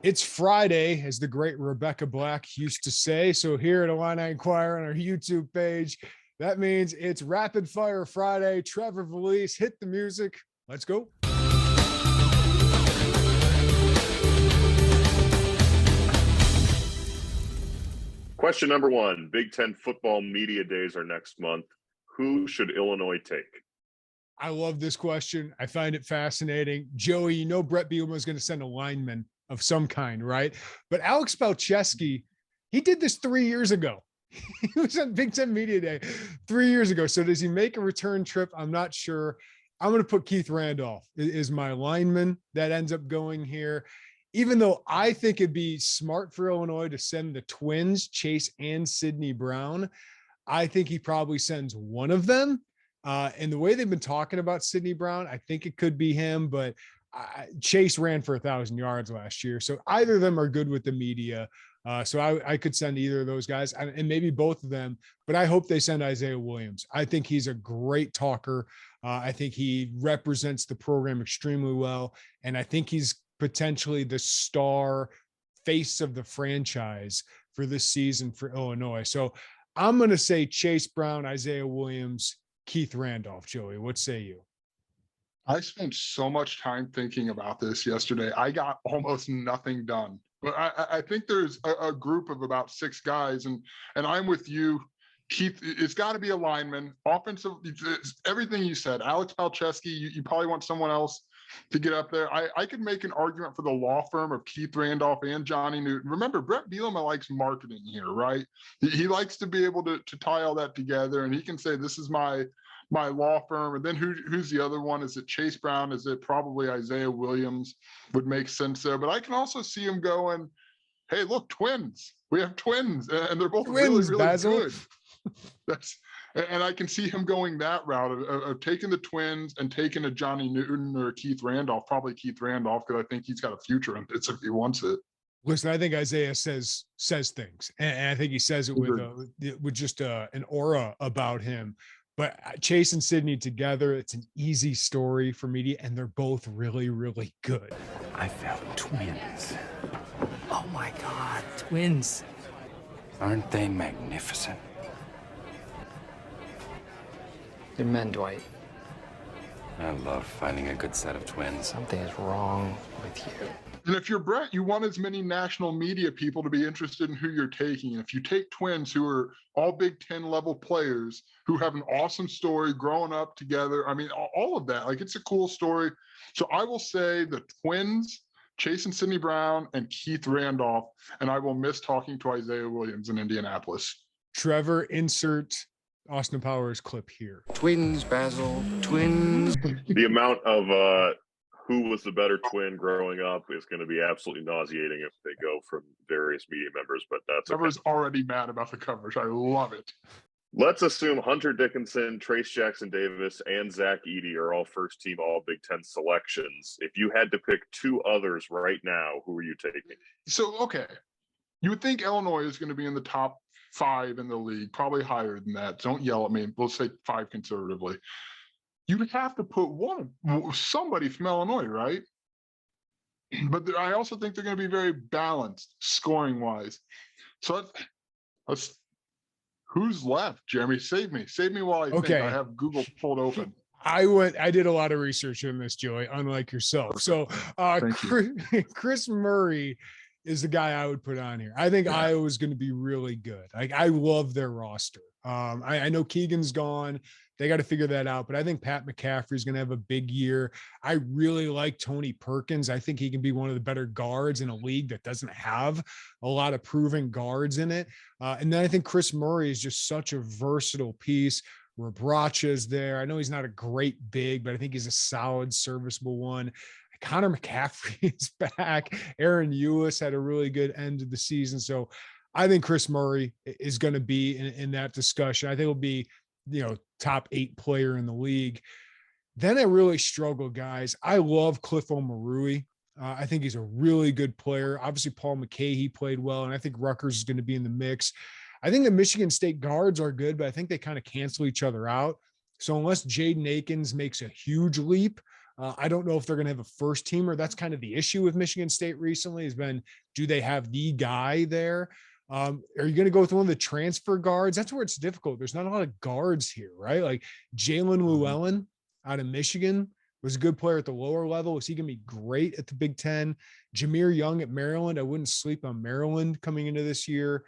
It's Friday, as the great Rebecca Black used to say. So here at Illini Inquirer on our YouTube page, that means it's Rapid Fire Friday. Trevor Vallese, hit the music. Let's go. Question number one, Big Ten football media days are next month. Who should Illinois take? I love this question. I find it fascinating. Joey, you know Brett Bielema is going to send a lineman of some kind, right? But Alex Palczewski, he did this 3 years ago. He was on Big Ten Media Day 3 years ago. So does he make a return trip? I'm not sure. I'm going to put Keith Randolph is my lineman that ends up going here. Even though I think it'd be smart for Illinois to send the twins, Chase and Sidney Brown, I think he probably sends one of them. And the way they've been talking about Sidney Brown, I think it could be him, but Chase ran for 1,000 yards last year. So either of them are good with the media. So I could send either of those guys and maybe both of them, but I hope they send Isaiah Williams. I think he's a great talker. I think he represents the program extremely well. And I think he's potentially the star face of the franchise for this season for Illinois. So I'm going to say Chase Brown, Isaiah Williams, Keith Randolph. Joey, what say you? I spent so much time thinking about this yesterday. I got almost nothing done. But I think there's a group of about 6 guys, and I'm with you, Keith. It's got to be a lineman. Offensive, everything you said. Alex Palczewski, you probably want someone else to get up there. I could make an argument for the law firm of Keith Randolph and Johnny Newton. Remember, Brett Bielema likes marketing here, right? He likes to be able to tie all that together, and he can say, this is my law firm. And then who's the other one? Is it Chase Brown? Is it probably Isaiah Williams? Would make sense there. But I can also see him going, hey, look, twins. We have twins, and they're both twins, really good. And I can see him going that route of taking the twins and taking a Johnny Newton or Keith Randolph, probably Keith Randolph, because I think he's got a future in it if he wants it. Listen, I think Isaiah says things, and I think he says it with just an aura about him. But Chase and Sidney together, it's an easy story for media, and they're both really, really good. I found twins. Oh my God, twins. Aren't they magnificent? They're men, Dwight. I love finding a good set of twins. Something is wrong with you. And if you're Brett, you want as many national media people to be interested in who you're taking. And if you take twins who are all Big Ten level players who have an awesome story growing up together, I mean, all of that, like, it's a cool story. So I will say the twins, Chase and Sidney Brown, and Keith Randolph, and I will miss talking to Isaiah Williams in Indianapolis. Trevor, insert Austin Powers clip here. Twins, Basil, twins. The amount of who was the better twin growing up is going to be absolutely nauseating if they go from various media members, but that's Trevor's already mad about the coverage. I love it. Let's assume Hunter Dickinson, Trace Jackson Davis, and Zach Edey are all first-team All-Big Ten selections. If you had to pick 2 others right now, who are you taking? So, okay, you would think Illinois is going to be in the top 5 in the league, probably higher than that. Don't yell at me. Let's say 5 conservatively. You'd have to put somebody from Illinois, right? But I also think they're going to be very balanced scoring-wise. So let's who's left? Jeremy, save me while I think. I have Google pulled open. I did a lot of research on this, Joey, unlike yourself. So Chris Murray is the guy I would put on here. I think Iowa's going to be really good. I love their roster. I know Keegan's gone. They got to figure that out, but I think Pat McCaffrey's going to have a big year. I really like Tony Perkins. I think he can be one of the better guards in a league that doesn't have a lot of proven guards in it. And then I think Chris Murray is just such a versatile piece. Rabracha is there. I know he's not a great big, but I think he's a solid, serviceable one. Connor McCaffrey is back. Aaron Ewis had a really good end of the season. So I think Chris Murray is going to be in that discussion. I think he'll be, top 8 player in the league. Then I really struggle, guys. I love Cliff Omarui. I think he's a really good player. Obviously, Paul McKay played well, and I think Rutgers is going to be in the mix. I think the Michigan State guards are good, but I think they kind of cancel each other out. So unless Jaden Akins makes a huge leap, I don't know if they're going to have a first teamer. That's kind of the issue with Michigan State recently has been, do they have the guy there? Are you going to go with one of the transfer guards? That's where it's difficult. There's not a lot of guards here, right? Like Jalen Llewellyn out of Michigan was a good player at the lower level. Is he going to be great at the Big Ten? Jameer Young at Maryland. I wouldn't sleep on Maryland coming into this year.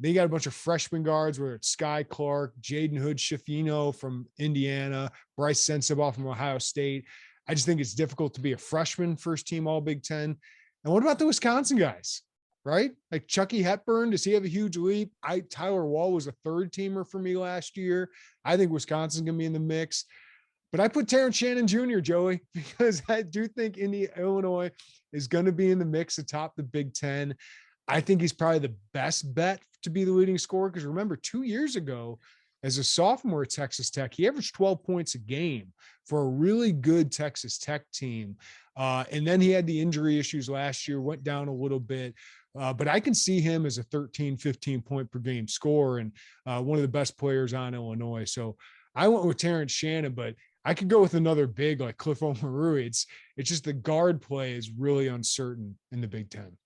They got a bunch of freshman guards, whether it's Sky Clark, Jaden Hood-Schifino from Indiana, Bryce Sensabaugh from Ohio State. I just think it's difficult to be a freshman first team all Big Ten. And what about the Wisconsin guys, right? Like Chucky Hepburn, does he have a huge leap? Tyler Wall was a third teamer for me last year. I think Wisconsin's going to be in the mix. But I put Terrence Shannon Jr., Joey, because I do think Illinois is going to be in the mix atop the Big Ten. I think he's probably the best bet to be the leading scorer. Because remember, 2 years ago, as a sophomore at Texas Tech, he averaged 12 points a game for a really good Texas Tech team. And then he had the injury issues last year, went down a little bit. But I can see him as a 13, 15 point per game scorer and one of the best players on Illinois. So I went with Terrence Shannon, but I could go with another big like Cliff Omarui. It's just the guard play is really uncertain in the Big Ten.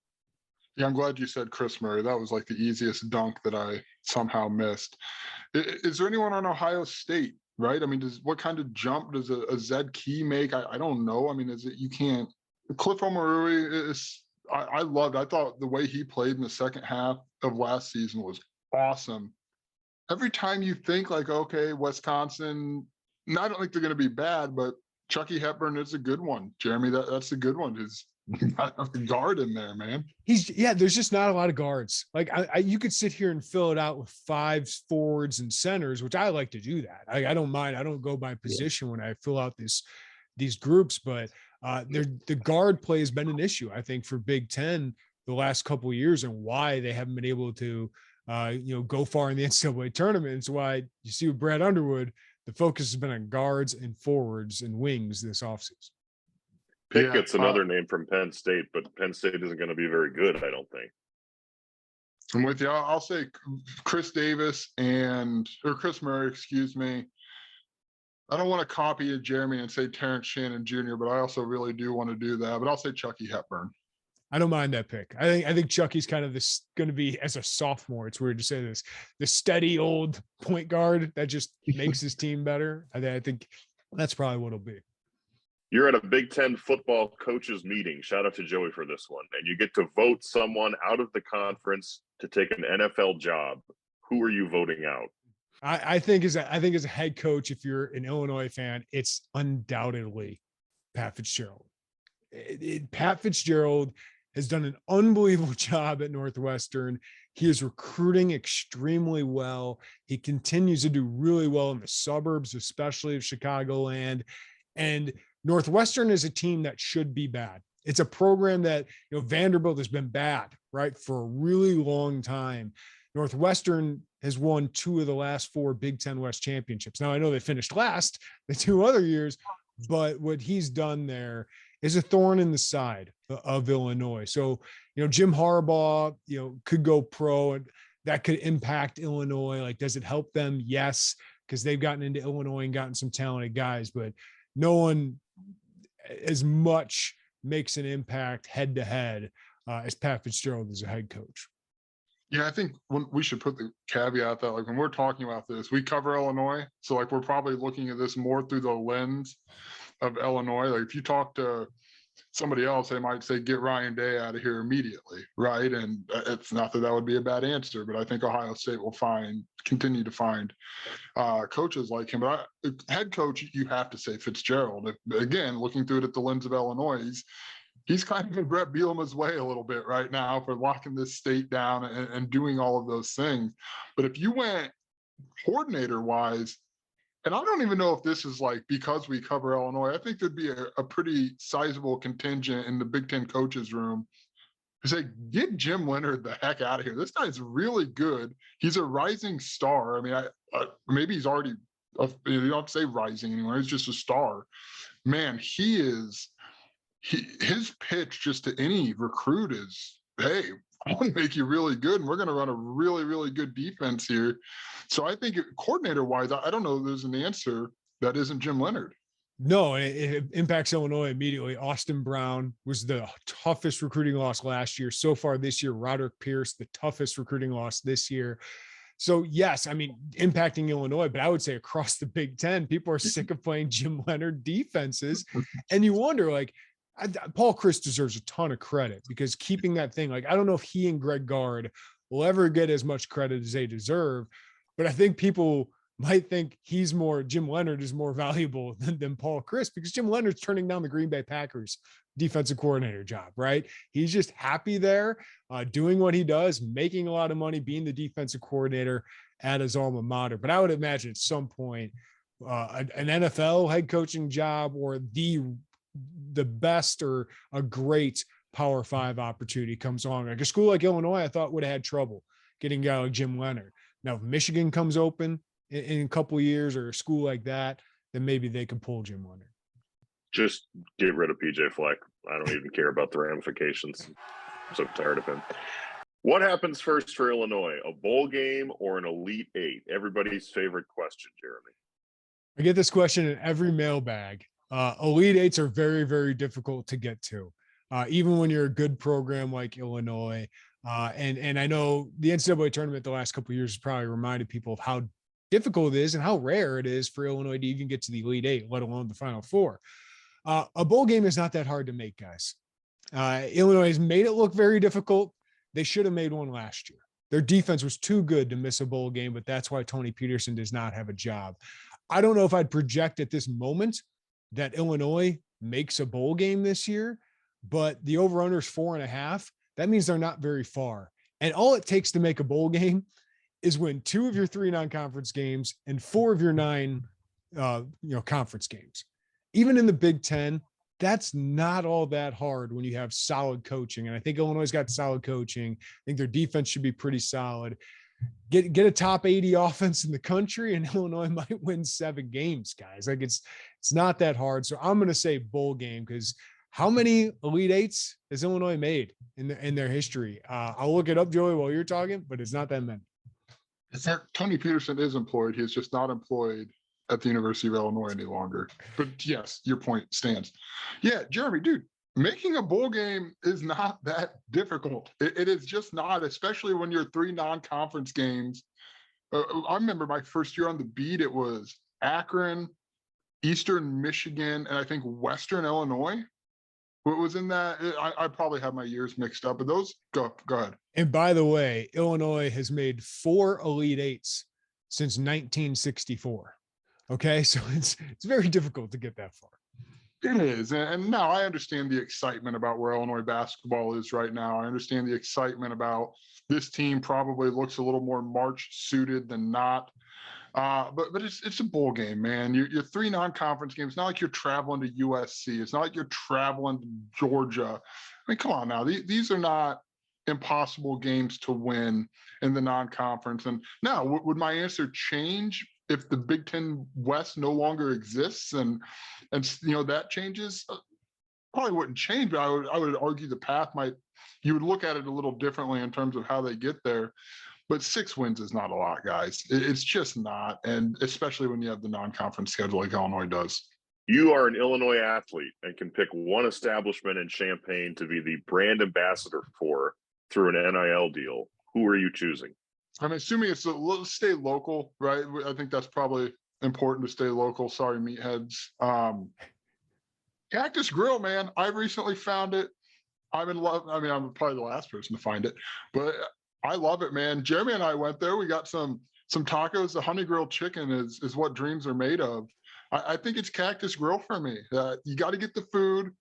Yeah, I'm glad you said Chris Murray. That was like the easiest dunk that I somehow missed. Is there anyone on Ohio State, right? I mean, what kind of jump does a Zed Key make? I don't know. I mean, you can't. Cliff Omarui is, I loved. I thought the way he played in the second half of last season was awesome. Every time you think like, okay, Wisconsin, I don't think they're going to be bad, but Chucky Hepburn is a good one. Jeremy, that's a good one. Is a guard in there, man. There's just not a lot of guards. Like you could sit here and fill it out with fives, forwards, and centers, which I like to do that. I don't mind. I don't go by position when I fill out these groups, but the guard play has been an issue, I think, for Big Ten the last couple of years, and why they haven't been able to go far in the NCAA tournament. It's why you see with Brad Underwood, the focus has been on guards and forwards and wings this offseason. Pickett's another name from Penn State, but Penn State isn't going to be very good, I don't think. I'm with you. I'll say Chris Murray, excuse me. I don't want to copy Jeremy and say Terrence Shannon Jr., but I also really do want to do that. But I'll say Chucky Hepburn. I don't mind that pick. I think Chucky's kind of going to be, as a sophomore, it's weird to say this, the steady old point guard that just makes his team better. I think that's probably what it'll be. You're at a Big Ten football coaches meeting. Shout out to Joey for this one. And you get to vote someone out of the conference to take an NFL job. Who are you voting out? I think as a head coach, if you're an Illinois fan, it's undoubtedly Pat Fitzgerald. Pat Fitzgerald has done an unbelievable job at Northwestern. He is recruiting extremely well. He continues to do really well in the suburbs, especially of Chicagoland. And Northwestern is a team that should be bad. It's a program that, Vanderbilt has been bad, right, for a really long time. Northwestern has won 2 of the last 4 Big Ten West championships. Now, I know they finished last the 2 other years, but what he's done there is a thorn in the side of Illinois. So, Jim Harbaugh, could go pro, and that could impact Illinois. Like, does it help them? Yes, because they've gotten into Illinois and gotten some talented guys, but no one as much makes an impact head to head as Pat Fitzgerald as a head coach. Yeah, I think we should put the caveat that, like, when we're talking about this, we cover Illinois. So, like, we're probably looking at this more through the lens of Illinois. Like, if you talk to somebody else, they might say, get Ryan Day out of here immediately, right? And it's not that would be a bad answer, but I think Ohio State will continue to find coaches like him. But head coach, you have to say Fitzgerald. Again, looking through it at the lens of Illinois, he's kind of in Brett Bielema's way a little bit right now for locking this state down and doing all of those things. But if you went coordinator-wise, and I don't even know if this is like because we cover Illinois, I think there'd be a pretty sizable contingent in the Big Ten coaches room who say, get Jim Leonard the heck out of here. This guy's really good. He's a rising star. I mean, maybe he's already, you don't say rising anymore. He's just a star. Man, his pitch just to any recruit is, hey, I want to make you really good, and we're going to run a really, really good defense here. So I think coordinator-wise, I don't know if there's an answer that isn't Jim Leonard. No, it impacts Illinois immediately. Austin Brown was the toughest recruiting loss last year. So far this year, Roderick Pierce, the toughest recruiting loss this year. So yes, I mean, impacting Illinois, but I would say across the Big Ten, people are sick of playing Jim Leonard defenses. And you wonder, like, Paul Chris deserves a ton of credit because keeping that thing, like, I don't know if he and Greg Gard will ever get as much credit as they deserve, but I think people might think Jim Leonard is more valuable than Paul Chris because Jim Leonard's turning down the Green Bay Packers defensive coordinator job, right? He's just happy there, doing what he does, making a lot of money, being the defensive coordinator at his alma mater. But I would imagine at some point, an NFL head coaching job or the best or a great Power 5 opportunity comes along. Like a school like Illinois, I thought would have had trouble getting a guy like Jim Leonard. Now, if Michigan comes open in a couple of years or a school like that, then maybe they could pull Jim Leonard. Just get rid of PJ Fleck. I don't even care about the ramifications. I'm so tired of him. What happens first for Illinois, a bowl game or an Elite Eight? Everybody's favorite question, Jeremy. I get this question in every mailbag. Elite Eights are very, very difficult to get to, even when you're a good program like Illinois. And I know the NCAA tournament the last couple of years has probably reminded people of how difficult it is and how rare it is for Illinois to even get to the Elite Eight, let alone the Final Four. A bowl game is not that hard to make, guys. Illinois has made it look very difficult. They should have made one last year. Their defense was too good to miss a bowl game, but that's why Tony Peterson does not have a job. I don't know if I'd project at this moment that Illinois makes a bowl game this year, but the over-under is 4.5. That means they're not very far. And all it takes to make a bowl game is win 2 of your 3 non-conference games and 4 of your 9 conference games. Even in the Big Ten, that's not all that hard when you have solid coaching. And I think Illinois got solid coaching. I think their defense should be pretty solid. Get a top 80 offense in the country, and Illinois might win 7 games, guys. Like it's not that hard. So I'm going to say bowl game because how many Elite Eights has Illinois made in their history? I'll look it up, Joey, while you're talking, but it's not that many. Tony Peterson is employed. He is just not employed at the University of Illinois any longer. But yes, your point stands. Yeah, Jeremy, dude, making a bowl game is not that difficult. It is just not, especially when you're 3 non-conference games. I remember my first year on the beat, it was Akron, Eastern Michigan, and I think Western Illinois. What was in that? I probably have my years mixed up, but those go ahead. And by the way, Illinois has made 4 Elite Eights since 1964. Okay, so it's very difficult to get that far. It is. And now I understand the excitement about where Illinois basketball is right now. I understand the excitement about this team probably looks a little more March suited than not. But it's a bowl game, man. You're 3 non-conference games. It's not like you're traveling to USC. It's not like you're traveling to Georgia. I mean, come on now. These are not impossible games to win in the non-conference. And now, would my answer change if the Big Ten West no longer exists and that changes? Probably wouldn't change, but I would argue the path you would look at it a little differently in terms of how they get there. But 6 wins is not a lot, guys. It's just not, and especially when you have the non-conference schedule like Illinois does. You are an Illinois athlete and can pick one establishment in Champaign to be the brand ambassador for through an NIL deal. Who are you choosing? I'm assuming it's stay local, right? I think that's probably important to stay local. Sorry, meatheads. Cactus Grill, man. I recently found it. I'm in love. I mean, I'm probably the last person to find it, but I love it, man. Jeremy and I went there. We got some tacos. The honey grilled chicken is what dreams are made of. I think it's Cactus Grill for me. You got to get the food.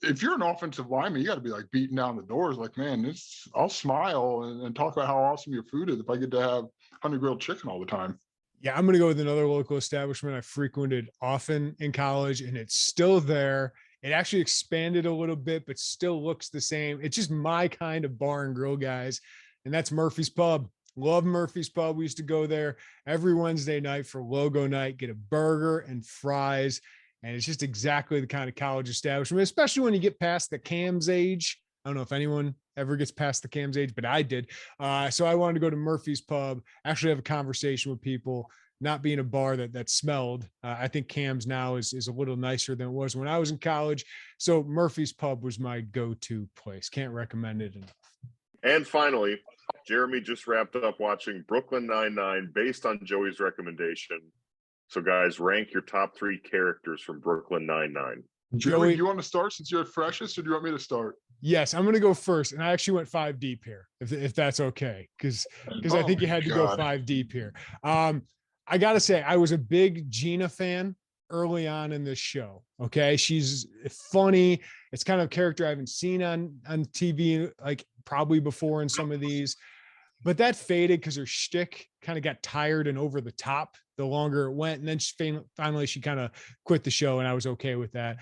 If you're an offensive lineman, you got to be like beating down the doors. Like, man, I'll smile and talk about how awesome your food is if I get to have honey grilled chicken all the time. Yeah, I'm going to go with another local establishment I frequented often in college, and it's still there. It actually expanded a little bit, but still looks the same. It's just my kind of bar and grill, guys. And that's Murphy's Pub. Love Murphy's Pub. We used to go there every Wednesday night for logo night, get a burger and fries. And it's just exactly the kind of college establishment, especially when you get past the CAMS age. I don't know if anyone ever gets past the CAMS age, but I did. So I wanted to go to Murphy's Pub, actually have a conversation with people, not being a bar that smelled. I think Cam's now is a little nicer than it was when I was in college. So Murphy's Pub was my go-to place. Can't recommend it enough. And finally, Jeremy just wrapped up watching Brooklyn Nine-Nine based on Joey's recommendation. So guys, rank your top 3 characters from Brooklyn Nine-Nine. Joey, do you want to start since you're freshest, or do you want me to start? Yes, I'm going to go first. And I actually went 5 deep here, if that's okay. Because I think you had to go 5 deep here. I got to say, I was a big Gina fan early on in this show. Okay. She's funny. It's kind of a character I haven't seen on TV, like probably before in some of these, but that faded because her shtick kind of got tired and over the top the longer it went. And then finally she kind of quit the show, and I was okay with that.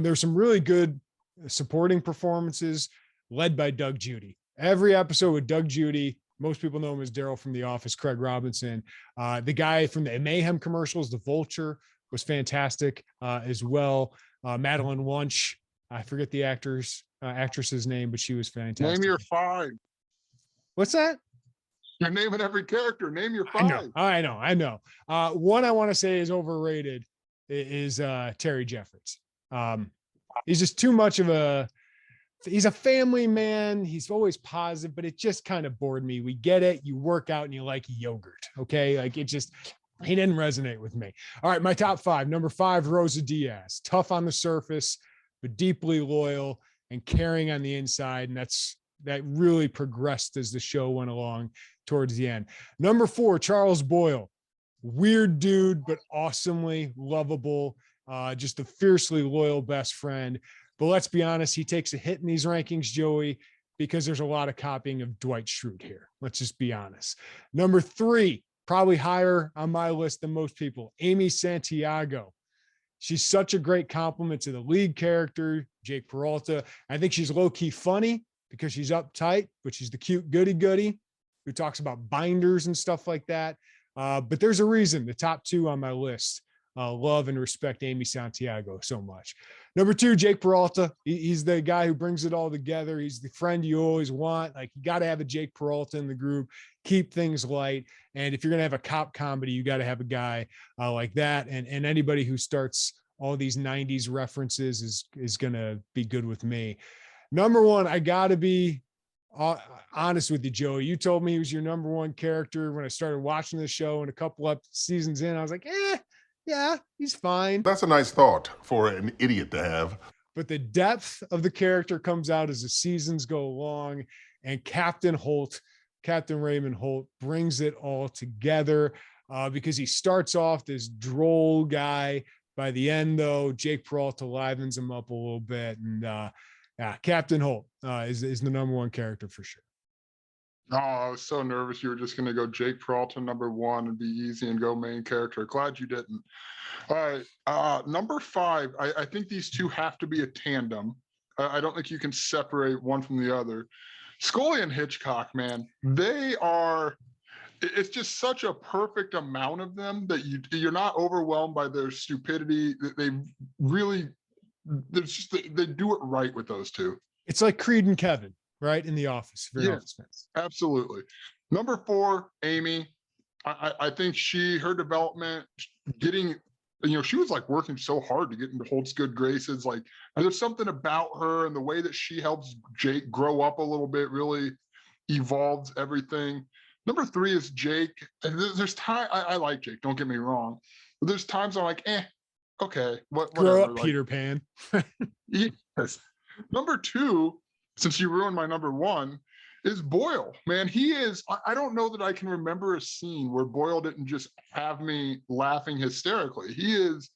There's some really good supporting performances led by Doug Judy. Every episode with Doug Judy, most people know him as Daryl from The Office, Craig Robinson. The guy from the Mayhem commercials, The Vulture, was fantastic as well. Madeline Wunsch, I forget the actress's name, but she was fantastic. Name your 5. What's that? You're naming every character. Name your 5. I know. One I want to say is overrated is Terry Jeffords. He's just too much of he's a family man. He's always positive, but it just kind of bored me. We get it. You work out and you like yogurt. Okay. Like he didn't resonate with me. All right. My top 5. Number 5, Rosa Diaz, tough on the surface, but deeply loyal and caring on the inside. And that really progressed as the show went along towards the end. Number 4, Charles Boyle, weird dude, but awesomely lovable. Just a fiercely loyal best friend. But let's be honest, he takes a hit in these rankings, Joey, because there's a lot of copying of Dwight Schrute here. Let's just be honest. Number 3, probably higher on my list than most people, Amy Santiago. She's such a great compliment to the lead character, Jake Peralta. I think she's low-key funny because she's uptight, but she's the cute goody-goody who talks about binders and stuff like that. But there's a reason the top 2 on my list. Love and respect Amy Santiago so much. Number 2, Jake Peralta. He's the guy who brings it all together. He's the friend you always want. Like, you got to have a Jake Peralta in the group, keep things light. And if you're going to have a cop comedy, you got to have a guy like that. And anybody who starts all these 90s references is going to be good with me. Number 1, I got to be honest with you, Joey. You told me he was your number 1 character when I started watching the show, and a couple of seasons in, I was like, yeah, he's fine. That's a nice thought for an idiot to have. But the depth of the character comes out as the seasons go along, and Captain Raymond Holt brings it all together because he starts off this droll guy. By the end, though, Jake Peralta livens him up a little bit. And Captain Holt is the number 1 character for sure. Oh, I was so nervous you were just going to go Jake Peralta number 1 and be easy and go main character. Glad you didn't. All right. Number 5, I think these 2 have to be a tandem. I don't think you can separate one from the other. Scully and Hitchcock, man, it's just such a perfect amount of them that you're not overwhelmed by their stupidity. They do it right with those 2. It's like Creed and Kevin, right? In The Office. Office fans. Absolutely. Number 4, Amy. I think her development, getting, she was like working so hard to get into Holt's good graces. Like, there's something about her and the way that she helps Jake grow up a little bit, really evolves everything. Number 3 is Jake. There's time I like Jake, don't get me wrong. But there's times I'm like, okay, whatever. Grow up, Peter Pan. Yes. Number 2, since you ruined my number 1, is Boyle. Man, I don't know that I can remember a scene where Boyle didn't just have me laughing hysterically. He is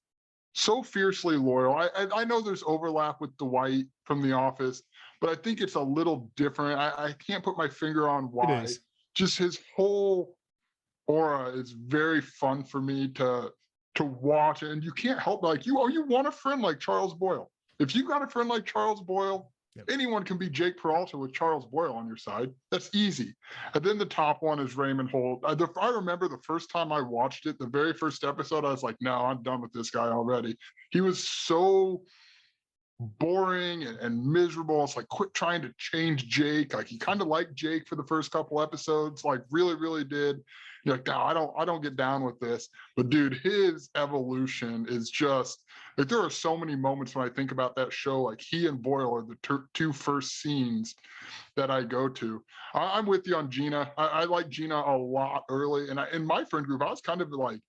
so fiercely loyal. I know there's overlap with Dwight from The Office, but I think it's a little different. I can't put my finger on why. Just his whole aura is very fun for me to watch, and you can't help you want a friend like Charles Boyle. If you got a friend like Charles Boyle, anyone can be Jake Peralta with Charles Boyle on your side. That's easy. And then the top 1 is Raymond Holt. I remember the first time I watched it, the very first episode, I was like, no, I'm done with this guy already. He was so boring and miserable. It's like, quit trying to change Jake. Like, he kind of liked Jake for the first couple episodes, like really, really did. You're like, no, I don't get down with this. But dude, his evolution is just like, there are so many moments when I think about that show. Like, he and Boyle are the two first scenes that I go to. I'm with you on Gina. I like Gina a lot early, and in my friend group, I was kind of like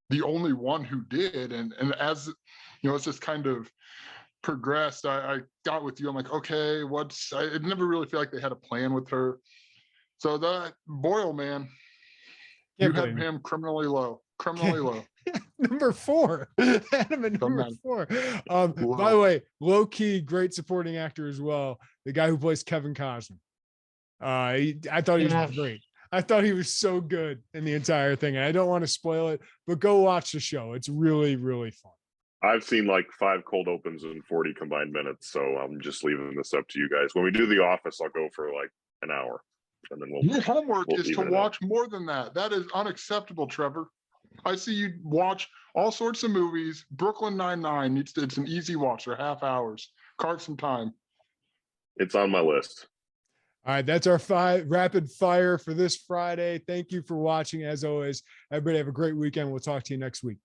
the only one who did. And as you know, it's just kind of progressed. I got with you. I'm like, okay, I never really feel like they had a plan with her. So that Boyle, man, you had him criminally low. Number 4. Adam at number 4. By the way, low key, great supporting actor as well. The guy who plays Kevin Costner. I thought he was great. I thought he was so good in the entire thing. And I don't want to spoil it, but go watch the show. It's really, really fun. I've seen like 5 cold opens in 40 combined minutes, so I'm just leaving this up to you guys. When we do The Office, I'll go for like an hour, and then your homework is to watch more than that. That is unacceptable, Trevor. I see you watch all sorts of movies. Brooklyn Nine-Nine it's an easy watch. They're half hours. Carve some time. It's on my list. All right, that's our rapid fire for this Friday. Thank you for watching. As always, everybody have a great weekend. We'll talk to you next week.